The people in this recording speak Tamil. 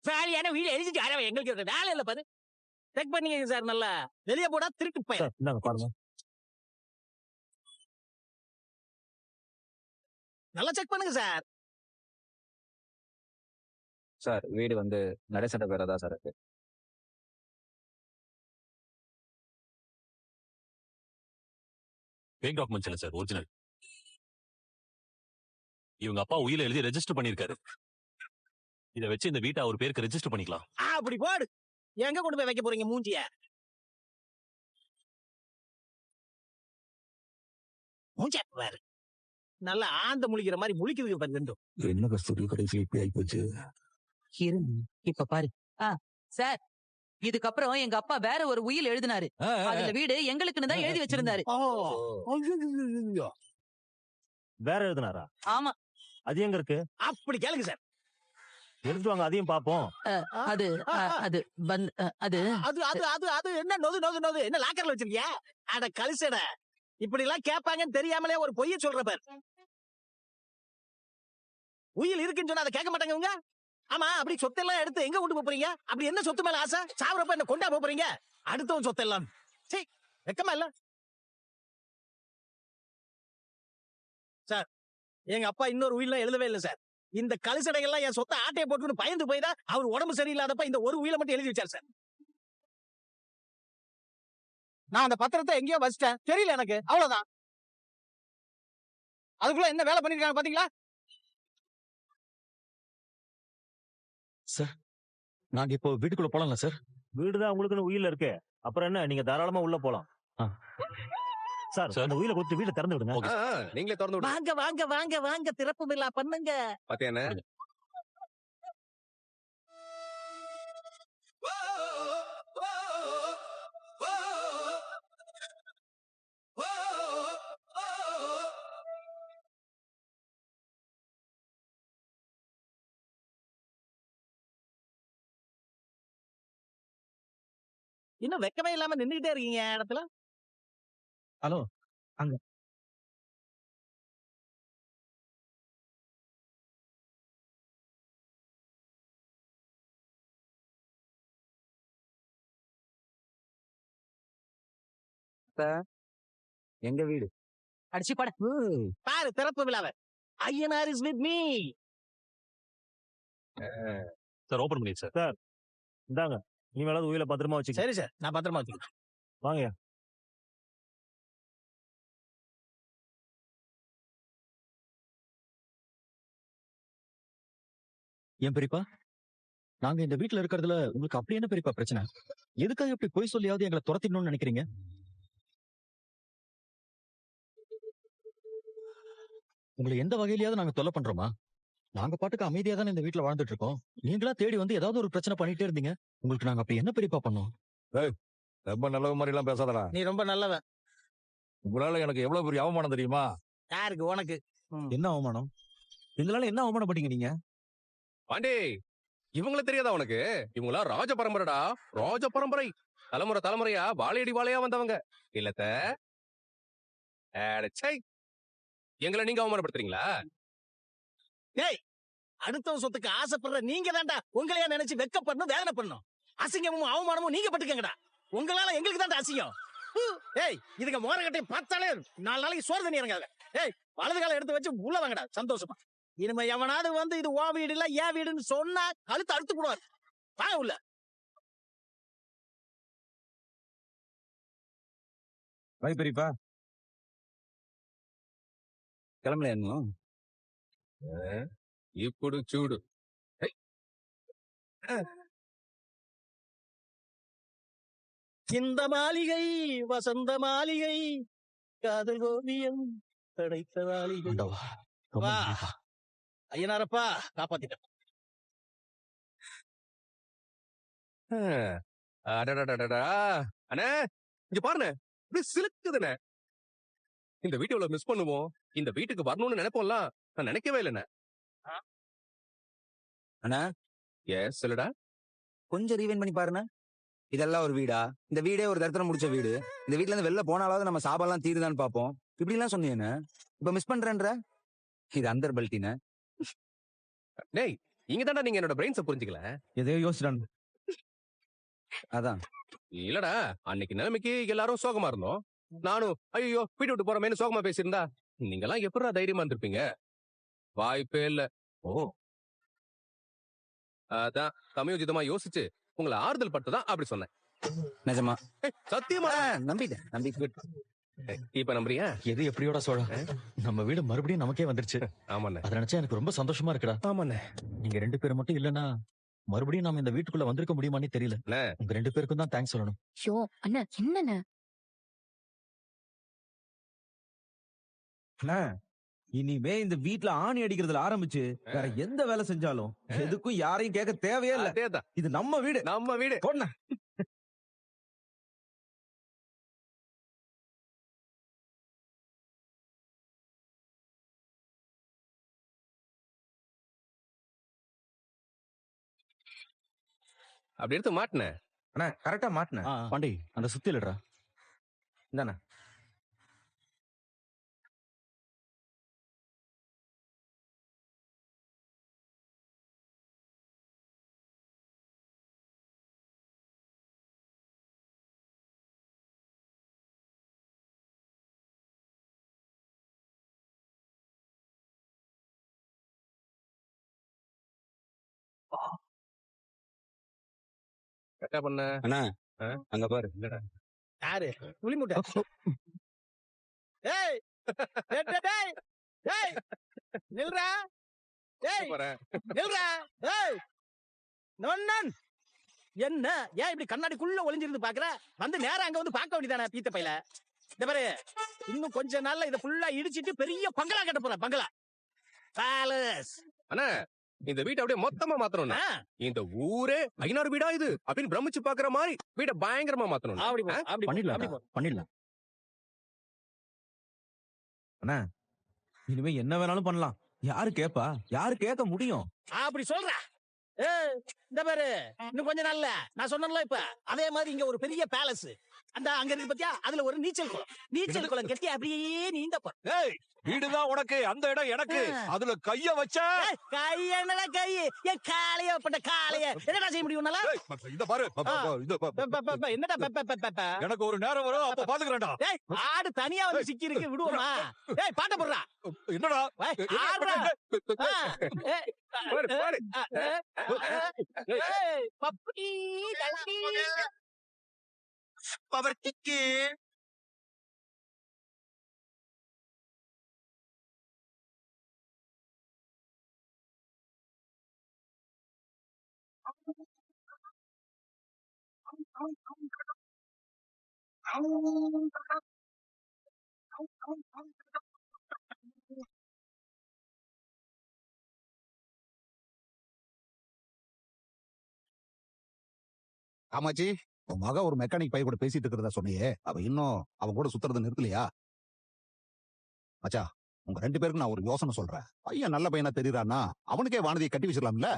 வேலையான வீடு எழுதிட்டு யாரா எங்களுக்கு வேலை இல்ல பாரு. செக் பண்ணிக்கங்க சார், நல்லா வெளியே போடா திருட்டு பையன். இந்தாங்க பாருங்க. நல்லா செக் பண்ணுங்க சார். சார் வீடு வந்து நடேசன் பேரா தான் சார் இருக்கு. பேங்க் டாக்குமெண்ட்ஸ் இல்ல சார், ஒரிஜினல். இவங்க அப்பா உயிரை எழுதி ரெஜிஸ்டர் பண்ணிருக்காரு. இத வச்சு இந்த வீட்டை அவர் பேருக்கு ரெஜிஸ்டர் பண்ணிக்கலாம். அப்படி போடு. எங்க கொண்டு போய் வைக்க போறீங்க மூஞ்சிய? மூஞ்சிய பாரு, நல்லா ஆந்த முழிக்கிற மாதிரி முழிக்குது பாரு ரெண்டும். என்ன கஸ்தூரி கடைசி இப்படி ஆகி போச்சு. இப்ப பாரு சார், இதுக்கப்புறம் எங்க அப்பா வேற ஒரு உயில் எழுதினாரு. அதுல வீடு எங்களுக்குன்னு தான் எழுதி வச்சிருந்தாரு. வேற எழுதுனாரா? ஆமா. அது எங்க இருக்கு? அப்படி கேளுங்க சார். எடுத்துட்டு வாங்க, அதையும் பாப்போம். அது அது அது அது அது அது அது என்ன நொது நொது நொது என்ன லாக்கர்ல வச்சிருக்கியா? அட கலிசட, இப்படி எல்லாம் கேட்பாங்கன்னு தெரியாமலே ஒரு பொய்ய சொல்ற பாரு. உயில் இருக்குன்னு சொன்னா அதை கேட்க மாட்டாங்க இவங்க. ஆமா, அப்படி சொத்தெல்லாம் எடுத்து எங்க கொண்டு போறீங்க? அப்படி என்ன சொத்து மேல ஆசை? சாவரப்ப என்ன கொண்டா போறீங்க? அடுத்தவன் சொத்தெல்லாம் சரி வெக்கமா இல்ல சார்? எங்க அப்பா இன்னொரு உயிலாம் எழுதவே இல்லை சார். இந்த கலிசடைகள்லாம் என் சொத்தை ஆட்டையை போட்டு பயந்து போய் தான் அவர் உடம்பு சரியில்லாதப்ப இந்த ஒரு உயிலை மட்டும் எழுதி வச்சார் சார். நான் அந்த பத்திரத்தை எங்கேயோ வச்சிட்டேன், தெரியல எனக்கு, அவ்வளவுதான். அதுக்குள்ள என்ன வேலை பண்ணிருக்காங்க பாத்தீங்களா? சார் நாங்க இப்போ வீட்டுக்குள்ள போலாம்ல சார்? வீடுதான் உங்களுக்குன்னு உயில இருக்கு, அப்புறம் என்ன, நீங்க தாராளமா உள்ள போலாம். சார் அந்த உயில கொடுத்து வீட்டை திறந்து விடுங்க. நீங்களே திறந்து விடுங்க. வாங்க வாங்க வாங்க வாங்க, திறப்பு விழா பண்ணுங்க. பாத்தியானே? இன்னும் வெக்கமே இல்லாம நின்றுட்டே இருக்கீங்க இடத்துல. ஹலோ, அங்க எங்க வீடு. அடிச்சு பட பாரு திறப்பு விழாவை. Ayyanar is with me. Sir open பண்ணி சார். சார் இந்தாங்க, இனிமேலாவது உயில பத்திரமா வச்சு. சரி சார், நான் பத்திரமா வச்சுக்கிறேன். வாங்க. ஏன் பெரியப்பா, நாங்க இந்த வீட்டுல இருக்கிறதுல உங்களுக்கு அப்படி என்ன பெரியப்பா பிரச்சனை? எதுக்காக இப்படி பொய் சொல்லியாவது எங்களை துரத்திடணும்னு நினைக்கிறீங்க? உங்களை எந்த வகையிலயாவது நாங்க தொல்லை பண்றோமா? நாங்க பாட்டுக்கு அமைதியா தானே இந்த வீட்டுல வாழ்ந்துட்டு இருக்கோம். நீங்களா தேடி வந்து ஏதாவது ஒரு பிரச்சனை பண்ணிட்டே இருந்தீங்க. உங்களுக்கு நாங்க அப்படி என்ன பெரியப்பா பண்ணோம்? ரொம்ப நல்ல மாதிரி எல்லாம் பேசாதடா. நீ ரொம்ப நல்லவன். உங்களால எனக்கு எவ்வளவு பெரிய அவமானம் தெரியுமா? யாருக்கு? உனக்கு. என்ன அவமானம்? எங்களால என்ன அவமானம் பண்ணீங்க நீங்க? பாண்டி, இவங்கள தெரியாதா உனக்கு? இவங்களா ராஜ பரம்பரைடா, ராஜ பரம்பரை. தலைமுறை தலைமுறையா வாழையடி வாழையா வந்தவங்க இல்லத்த. எங்களை நீங்க அவமானப்படுத்துறீங்களா? டேய், அடுத்தவன் சொத்துக்கு ஆசைப்படுற நீங்க தான்டா உங்களையா நினைச்சு வெக்கப்படணும், வேதனை பண்ணணும். அசிங்கமும் அவமானமும் நீங்க பட்டுக்கங்கடா. உங்களால எங்களுக்கு தான்டா அசிங்கம். ஏய், இதுங்க மோரகட்டை பார்த்தாலே 4 நாளைக்கு சோறு தண்ணி இறங்காத. ஏய், வலது காலம் எடுத்து வச்சு உள்ள வாங்கடா சந்தோஷமா. இனிமே எவனாவது வந்து இது உன் வீடு இல்ல ஏன் வீடுன்னு சொன்னா கழுத்து அறுத்து போடுவார். வாங்க உள்ள. வை பெரியப்பா. கிளம்பல இன்னும்? ఇప్పుడు చూడు. இந்த மாளிகை வசந்த மாளிகை, காதல் ஓவியம் படைத்த மாளிகை. வா ஐயனாரப்பா, காப்பாத்திட்டேன். அண்ணே இங்க பாருண்ணே, இப்படி சிலுக்குதுண்ணே. இந்த வீட்டை மிஸ் பண்ணுவோம், இந்த வீட்டுக்கு வரணும்னு நினைப்போம்ல, நான் நினைக்கவே இல்லைண்ணே. அண்ணா, எஸ் சொல்லுடா. கொஞ்சம் ரீவைண்ட் பண்ணி பாருண்ணா. இதெல்லாம் ஒரு வீடா? இந்த வீடே ஒரு தரத்துல முடிச்ச வீடு. இந்த வீட்டுல இருந்து வெளில போனாலாவது நம்ம சாப்பாடுலாம் தீருதான்னு பாப்போம். இப்படி எல்லாம் சொன்னீங்கன்னு இப்ப மிஸ் பண்றேன்ற. இது அந்தர் பல்ட்டின. டேய், இங்க தான்டா நீங்க என்னோட பிரெயின்ஸ புரிஞ்சுக்கல. எதையோ யோசிச்சிட்டான். அதான் இல்லடா, அன்னைக்கு நிலைமைக்கு எல்லாரும் சோகமா இருந்தோம். நானும் ஐயோ வீட்டு விட்டு போறமேனு சோகமா பேசியிருந்தா நீங்க எல்லாம் எப்படிடா தைரியமா இருந்திருப்பீங்க? வாய்ப்பே இல்ல. ஓ அதான் சமயோஜிதமா யோசிச்சு உங்களை ஆறுதல் பட்டுதான் அப்படி சொன்னேன். நிஜமா சத்தியமா நம்பிட்டேன். இப்ப நம்புறியா? எது எப்படியோட சோழா, நம்ம வீடு மறுபடியும் நமக்கே வந்துருச்சு. ஆமாண்ணே, அதை நினைச்சா எனக்கு ரொம்ப சந்தோஷமா இருக்குடா. ஆமாண்ணே. நீங்க 2 பேர் மட்டும் இல்லனா மறுபடியும் நாம இந்த வீட்டுக்குள்ள வந்திருக்க முடியுமான்னு தெரியல. அண்ணே. உங்க 2 பேருக்கும் தான் தேங்க்ஸ் சொல்லணும். ஐயோ அண்ணா என்னண்ணே அண்ணா, இனிமே இந்த வீட்ல ஆணி அடிக்கிறதுல ஆரம்பிச்சு வேற எந்த வேலை செஞ்சாலும் எதுக்கும் யாரையும் கேட்க தேவையே இல்ல. அதேதான், இது நம்ம வீடு. நம்ம வீடு. போண்ணா. அப்படி எடுத்து மாட்டினேன். அண்ணா கரெக்டா மாட்டின. பாண்டி அந்த சுத்திலடா. இந்தாண்ணா. கரெக்டா பண்ண. அண்ணா அங்க பாரு. இல்லடா, யாரு புலி முட்டை? ஏய் டேய், டேய், டேய், டேய், நில்றா. டேய் போறேன். நில்றா. ஏய் நொண்ணன் என்ன ஏன் இப்படி கண்ணாடிக்குள்ள ஒளிஞ்சிருந்து பாக்குற? வந்து நேரா அங்க வந்து பார்க்க வேண்டியதானே பீத்த பையில. இந்த பாரு, இன்னும் கொஞ்ச நாள்ல இத ஃபுல்லா இடிச்சிட்டு பெரிய பங்களா கட்ட போறேன். பங்களா பேலஸ். அண்ணா, இந்த வீட்டை அப்படியே மொத்தமா மாத்தணும். இந்த ஊரே 500 வீடா இது அப்படின்னு பிரமிச்சு பாக்குற மாதிரி வீட்டை பயங்கரமா மாத்தணும். அப்படி போ, அப்படி போ, பண்ணிடலாம் அப்படி போ. பண்ணிடலாம். அண்ணா இனிமே என்ன வேணாலும் பண்ணலாம். யாரு கேப்பா? யாரு கேட்க முடியும்? அப்படி சொல்ற. ஏய் இந்த பாரு, இன்னும் கொஞ்ச நாள்ல நான் சொன்னேன்ல இப்ப அதே மாதிரி இங்க ஒரு பெரிய பேலஸ் அந்த அங்க இருக்கு பாத்தியா, அதுல ஒரு நீச்சல் குளம் கட்டி அப்படியே நீந்த போ. ஏய், வீடுதான் உனக்கு, அந்த இடம் எனக்கு. அதுல கைய வச்சா கை என்னடா கை? என் காளைய பட்ட காளைய என்னடா செய்ய முடியும் உன்னால? இத பாரு. என்னடா பெப்ப எனக்கு ஒரு நேரம் வரும், அப்ப பாத்துக்கிறேன்டா. ஏய் ஆடு தனியா வந்து சிக்கி இருக்கு, விடுவோமா? ஏய் பாட்ட போடுறா. என்னடா ஆடுறா. பாரு, பாரு. ஏய் பப்பி தம்பி பவர் கிக்கு. ஆமாச்சி, உன் மக ஒரு மெக்கானிக் பையன் கூட பேசிட்டு இருக்கிறதா சொன்னியே, அவ இன்னும் அவன் கூட சுத்துறது நிறுத்தலையா? மச்சா, உங்க 2 பேருக்கு நான் ஒரு யோசனை சொல்றேன். பையன் நல்ல பையனா தெரியறான்னா அவனுக்கே வானதியை கட்டி வச்சிடலாம்ல.